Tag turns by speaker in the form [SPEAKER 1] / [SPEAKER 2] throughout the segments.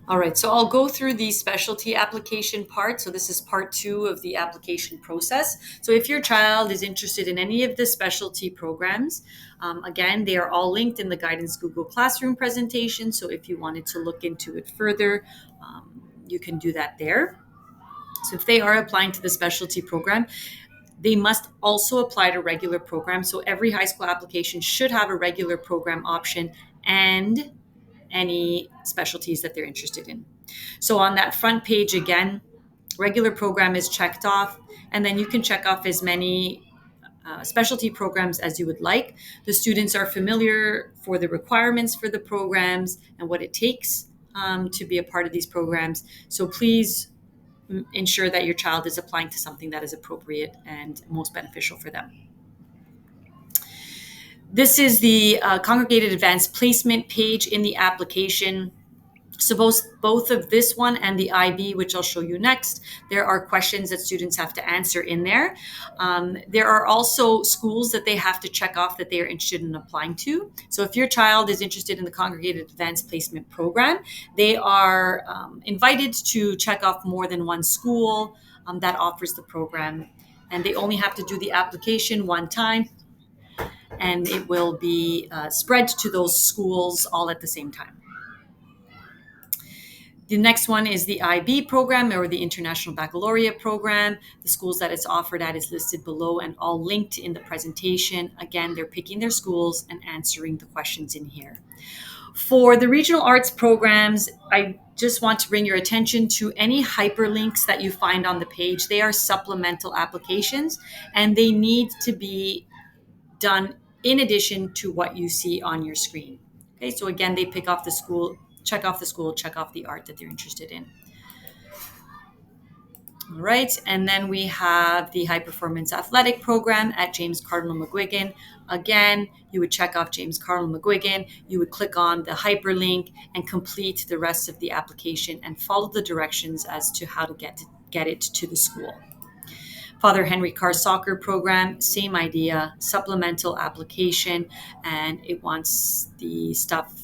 [SPEAKER 1] All right, so I'll go through the specialty application part. So this is part two of the application process. So if your child is interested in any of the specialty programs, again, they are all linked in the Guidance Google Classroom presentation. So if you wanted to look into it further, you can do that there. So if they are applying to the specialty program, they must also apply to regular programs. So every high school application should have a regular program option and any specialties that they're interested in. So on that front page, again, regular program is checked off, and then you can check off as many specialty programs as you would like. The students are familiar for the requirements for the programs and what it takes to be a part of these programs. So please ensure that your child is applying to something that is appropriate and most beneficial for them. This is the congregated advanced placement page in the application. So both of this one and the IB, which I'll show you next, there are questions that students have to answer in there. There are also schools that they have to check off that they are interested in applying to. So if your child is interested in the Congregated Advanced Placement Program, they are invited to check off more than one school that offers the program. And they only have to do the application one time, and it will be spread to those schools all at the same time. The next one is the IB program, or the International Baccalaureate program. The schools that it's offered at is listed below and all linked in the presentation. Again, they're picking their schools and answering the questions in here. For the regional arts programs, I just want to bring your attention to any hyperlinks that you find on the page. They are supplemental applications, and they need to be done in addition to what you see on your screen. Okay, so again, they pick off the school, check off the school, check off the art that they're interested in. All right, and then we have the high performance athletic program at James Cardinal McGuigan. Again, you would check off James Cardinal McGuigan, you would click on the hyperlink and complete the rest of the application and follow the directions as to how to get it to the school. Father Henry Carr soccer program, same idea, supplemental application, and it wants the stuff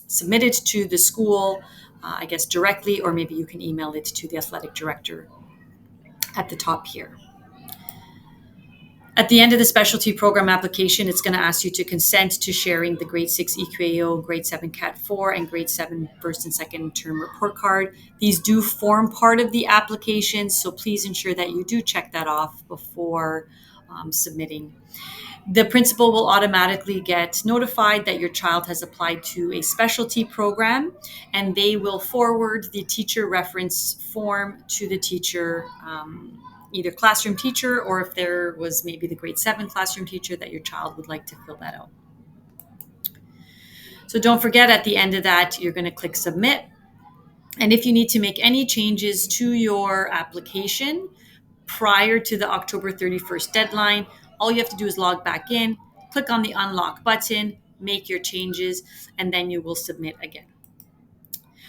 [SPEAKER 1] submitted to the school, I guess directly, or maybe you can email it to the athletic director at the top here. At the end of the specialty program application, it's going to ask you to consent to sharing the grade 6 EQAO, grade 7 CAT 4, and grade 7 first and second term report card. These do form part of the application, so please ensure that you do check that off before submitting. The principal will automatically get notified that your child has applied to a specialty program, and they will forward the teacher reference form to the teacher, either classroom teacher, or if there was maybe the grade 7 classroom teacher that your child would like to fill that out. So don't forget, at the end of that, you're going to click submit. And if you need to make any changes to your application prior to the October 31st deadline, all you have to do is log back in, click on the unlock button, make your changes, and then you will submit again.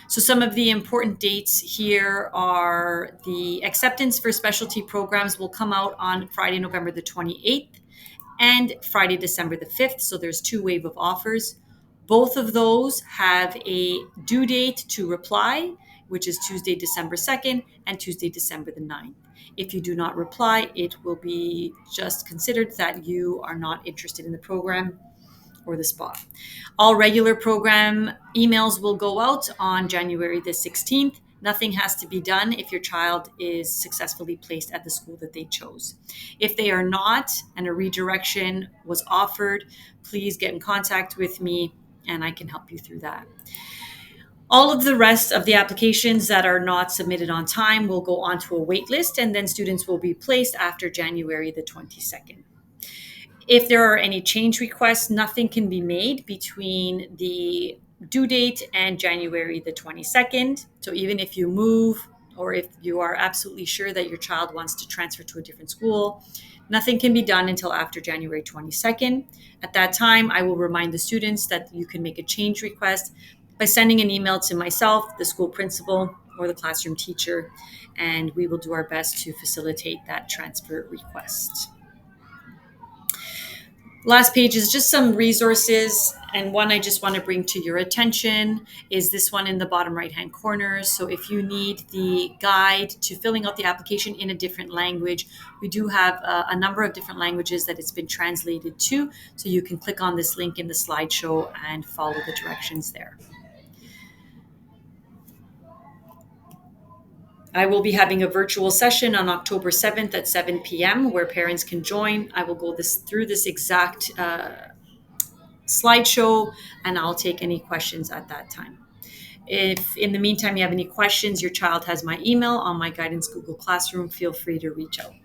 [SPEAKER 1] So some of the important dates here are the acceptance for specialty programs will come out on Friday, November the 28th and Friday, December the 5th. So there's 2 wave of offers. Both of those have a due date to reply, which is Tuesday, December 2nd and Tuesday, December the 9th. If you do not reply, it will be just considered that you are not interested in the program or the spot. All regular program emails will go out on January the 16th. Nothing has to be done if your child is successfully placed at the school that they chose. If they are not and a redirection was offered, please get in contact with me and I can help you through that. All of the rest of the applications that are not submitted on time will go onto a wait list, and then students will be placed after January the 22nd. If there are any change requests, nothing can be made between the due date and January the 22nd. So even if you move, or if you are absolutely sure that your child wants to transfer to a different school, nothing can be done until after January 22nd. At that time, I will remind the students that you can make a change request by sending an email to myself, the school principal, or the classroom teacher, and we will do our best to facilitate that transfer request. Last page is just some resources, and one I just want to bring to your attention is this one in the bottom right hand corner. So if you need the guide to filling out the application in a different language, we do have a number of different languages that it's been translated to, so you can click on this link in the slideshow and follow the directions there. I will be having a virtual session on October 7th at 7 p.m. where parents can join. I will go through this exact slideshow, and I'll take any questions at that time. If in the meantime you have any questions, your child has my email on my Guidance Google Classroom, feel free to reach out.